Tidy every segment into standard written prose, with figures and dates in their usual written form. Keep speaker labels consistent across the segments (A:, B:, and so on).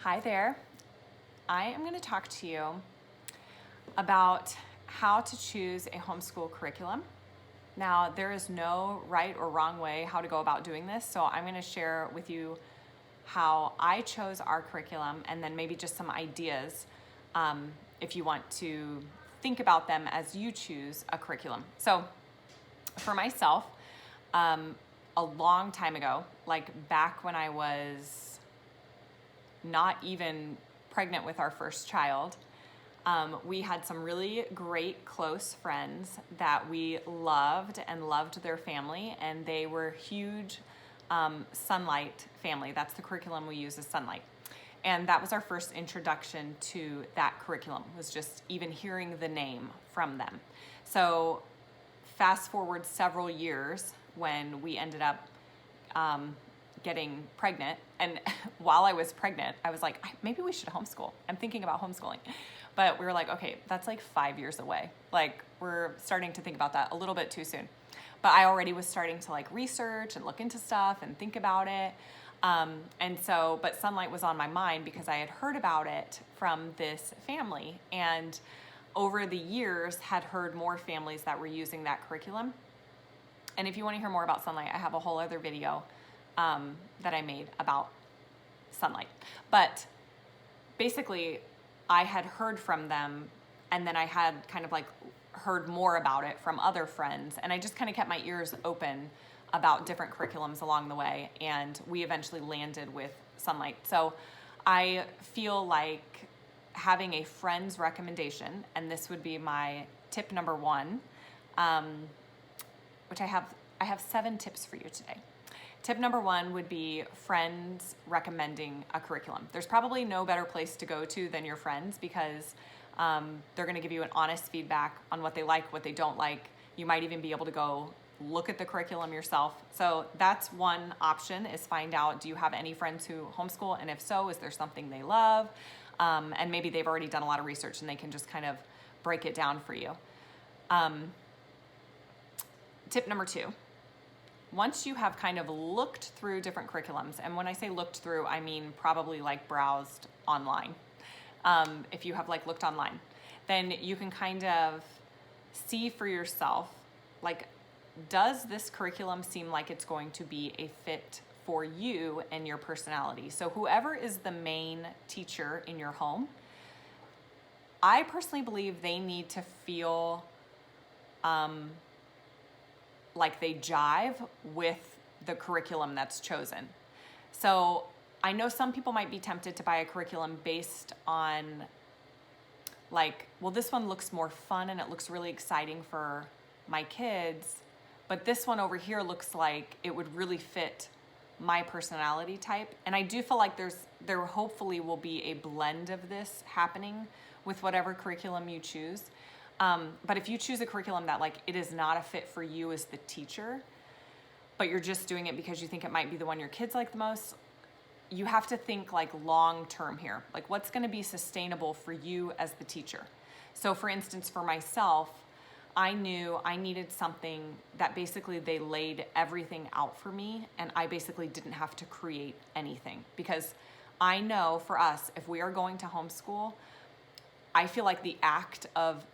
A: Hi there. I am going to talk to you about how to choose a homeschool curriculum. Now, there is no right or wrong way how to go about doing this, so I'm going to share with you how I chose our curriculum and then maybe just some ideas if you want to think about them as you choose a curriculum. So, for myself, a long time ago, like back when I was not even pregnant with our first child, we had some really great close friends that we loved and loved their family, and they were huge Sunlight family. That's the curriculum we use is Sunlight. And that was our first introduction to that curriculum, was just even hearing the name from them. So fast forward several years when we ended up getting pregnant. And while I was pregnant, I was like, maybe we should homeschool. I'm thinking about homeschooling. But we were like, okay, that's like 5 years away. Like, we're starting to think about that a little bit too soon. But I already was starting to like research and look into stuff and think about it. But Sunlight was on my mind because I had heard about it from this family, and over the years had heard more families that were using that curriculum. And if you want to hear more about Sunlight, I have a whole other video that I made about Sunlight. But basically, I had heard from them, and then I had kind of like heard more about it from other friends, and I just kind of kept my ears open about different curriculums along the way, and we eventually landed with Sunlight. So I feel like having a friend's recommendation, and this would be my tip number one, which I have 7 tips for you today. Tip number one would be friends recommending a curriculum. There's probably no better place to go to than your friends, because they're going to give you an honest feedback on what they like, what they don't like. You might even be able to go look at the curriculum yourself. So that's one option, is find out, do you have any friends who homeschool? And if so, is there something they love? And maybe they've already done a lot of research and they can just kind of break it down for you. Tip number 2. Once you have kind of looked through different curriculums, and when I say looked through, I mean probably like browsed online. If you have like looked online, then you can kind of see for yourself, like, does this curriculum seem like it's going to be a fit for you and your personality? So whoever is the main teacher in your home, I personally believe they need to feel like they jive with the curriculum that's chosen. So I know some people might be tempted to buy a curriculum based on like, well, this one looks more fun and it looks really exciting for my kids, but this one over here looks like it would really fit my personality type. And I do feel like there hopefully will be a blend of this happening with whatever curriculum you choose. But if you choose a curriculum that like it is not a fit for you as the teacher, but you're just doing it because you think it might be the one your kids like the most, you have to think like long term here. Like, what's going to be sustainable for you as the teacher? So for instance, for myself, I knew I needed something that basically they laid everything out for me, and I basically didn't have to create anything. Because I know for us, if we are going to homeschool, I feel like the act of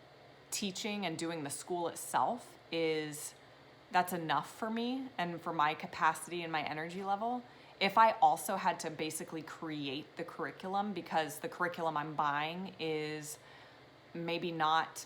A: teaching and doing the school itself that's enough for me and for my capacity and my energy level. If I also had to basically create the curriculum, because the curriculum I'm buying is maybe not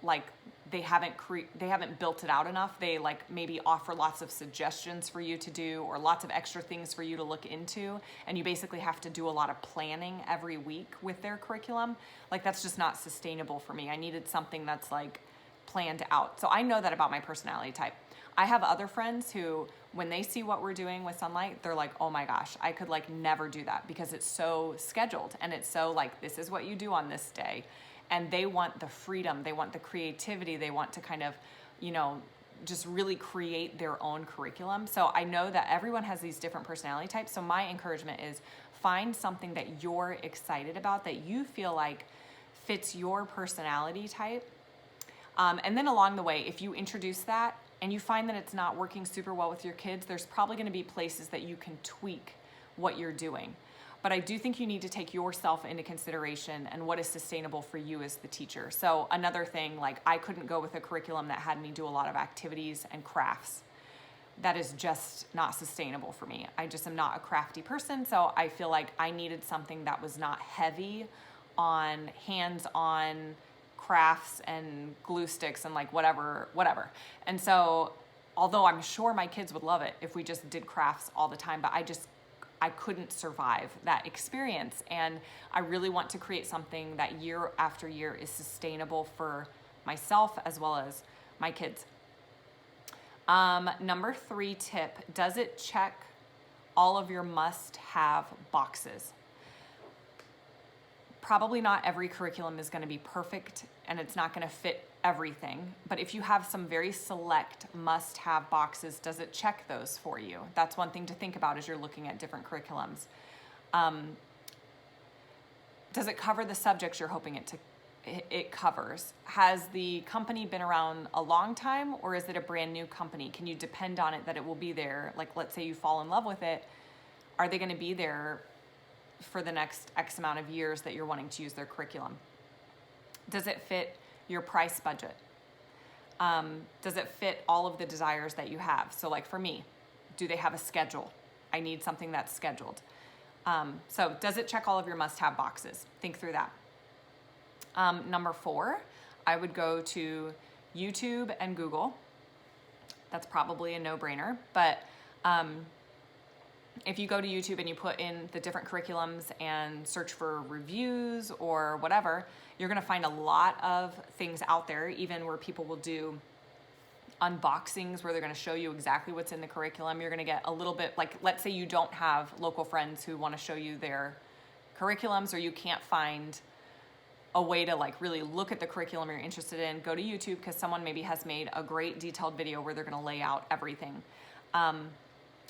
A: like they haven't built it out enough. They like maybe offer lots of suggestions for you to do, or lots of extra things for you to look into, and you basically have to do a lot of planning every week with their curriculum. Like, that's just not sustainable for me. I needed something that's like planned out. So I know that about my personality type. I have other friends who, when they see what we're doing with Sunlight, they're like, oh my gosh, I could like never do that, because it's so scheduled and it's so like, this is what you do on this day. And they want the freedom, they want the creativity, they want to kind of, just really create their own curriculum. So I know that everyone has these different personality types. So my encouragement is, find something that you're excited about, that you feel like fits your personality type. And then along the way, if you introduce that and you find that it's not working super well with your kids, there's probably going to be places that you can tweak what you're doing. But I do think you need to take yourself into consideration and what is sustainable for you as the teacher. So another thing, like I couldn't go with a curriculum that had me do a lot of activities and crafts. That is just not sustainable for me. I just am not a crafty person, so I feel like I needed something that was not heavy on hands-on crafts and glue sticks and like whatever. And so although I'm sure my kids would love it if we just did crafts all the time, but I couldn't survive that experience. And I really want to create something that year after year is sustainable for myself as well as my kids. Number 3 tip, does it check all of your must-have boxes? Probably not every curriculum is going to be perfect and it's not going to fit everything. But if you have some very select must-have boxes, does it check those for you? That's one thing to think about as you're looking at different curriculums. Does it cover the subjects you're hoping it covers? Has the company been around a long time, or is it a brand new company? Can you depend on it that it will be there? Like, let's say you fall in love with it. Are they going to be there for the next X amount of years that you're wanting to use their curriculum? Does it fit your price budget? Does it fit all of the desires that you have? So like for me, do they have a schedule? I need something that's scheduled. So does it check all of your must-have boxes? Think through that. Number 4, I would go to YouTube and Google. That's probably a no-brainer, but if you go to YouTube and you put in the different curriculums and search for reviews or whatever, you're going to find a lot of things out there, even where people will do unboxings where they're going to show you exactly what's in the curriculum. You're going to get a little bit, like, let's say you don't have local friends who want to show you their curriculums, or you can't find a way to like really look at the curriculum you're interested in. Go to YouTube, because someone maybe has made a great detailed video where they're going to lay out everything.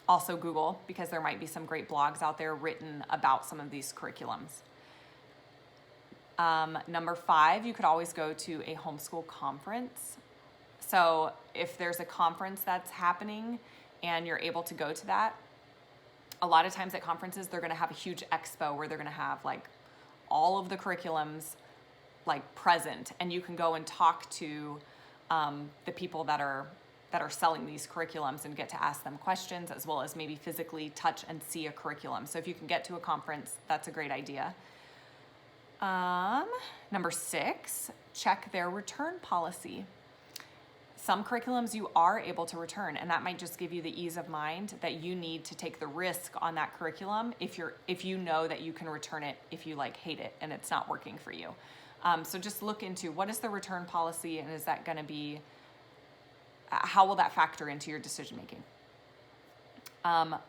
A: Also Google, because there might be some great blogs out there written about some of these curriculums. Number 5, you could always go to a homeschool conference. So if there's a conference that's happening and you're able to go to that, a lot of times at conferences, they're going to have a huge expo where they're going to have like all of the curriculums like present, and you can go and talk to the people that are selling these curriculums and get to ask them questions, as well as maybe physically touch and see a curriculum. So if you can get to a conference, that's a great idea. Number 6, check their return policy. Some curriculums you are able to return, and that might just give you the ease of mind that you need to take the risk on that curriculum if you know that you can return it if you like hate it and it's not working for you. So just look into what is the return policy, and is that going to be, how will that factor into your decision making?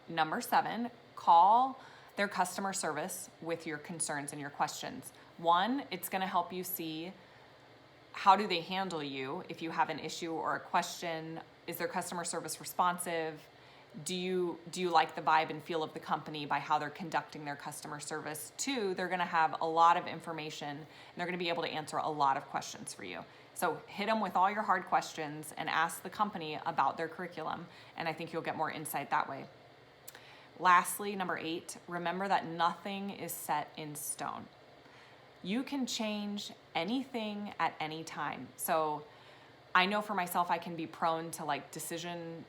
A: Number 7, call their customer service with your concerns and your questions. 1, it's going to help you see how do they handle you if you have an issue or a question. Is their customer service responsive? Do you like the vibe and feel of the company by how they're conducting their customer service? 2, they're going to have a lot of information, and they're going to be able to answer a lot of questions for you. So hit them with all your hard questions and ask the company about their curriculum, and I think you'll get more insight that way. Lastly, number 8, remember that nothing is set in stone. You can change anything at any time. So I know for myself, I can be prone to like decision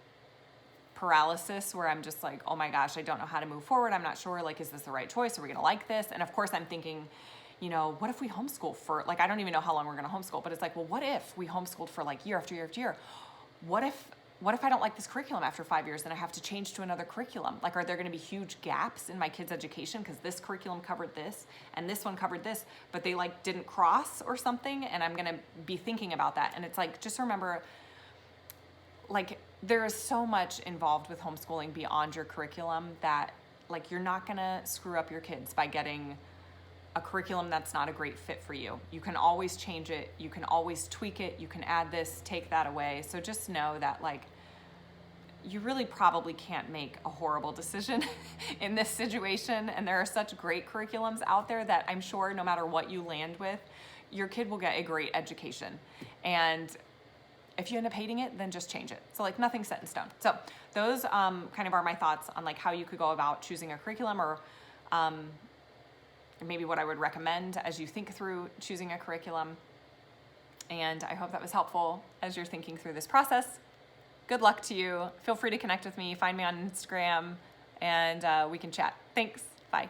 A: paralysis, where I'm just like, oh my gosh, I don't know how to move forward. I'm not sure, like, is this the right choice? Are we going to like this? And of course I'm thinking, you know, what if we homeschool for, like, I don't even know how long we're going to homeschool, but it's like, well, what if we homeschooled for like year after year after year? What if I don't like this curriculum after 5 years and I have to change to another curriculum? Like, are there going to be huge gaps in my kids' education because this curriculum covered this and this one covered this, but they like didn't cross or something? And I'm going to be thinking about that. And it's like, just remember, like, there is so much involved with homeschooling beyond your curriculum that, like, you're not going to screw up your kids by getting a curriculum that's not a great fit for you. You can always change it. You can always tweak it. You can add this, take that away. So just know that, like, you really probably can't make a horrible decision in this situation. And there are such great curriculums out there that I'm sure no matter what you land with, your kid will get a great education. And if you end up hating it, then just change it. So, like, nothing's set in stone. So those kind of are my thoughts on like how you could go about choosing a curriculum, or maybe what I would recommend as you think through choosing a curriculum. And I hope that was helpful as you're thinking through this process. Good luck to you. Feel free to connect with me. Find me on Instagram, and we can chat. Thanks. Bye.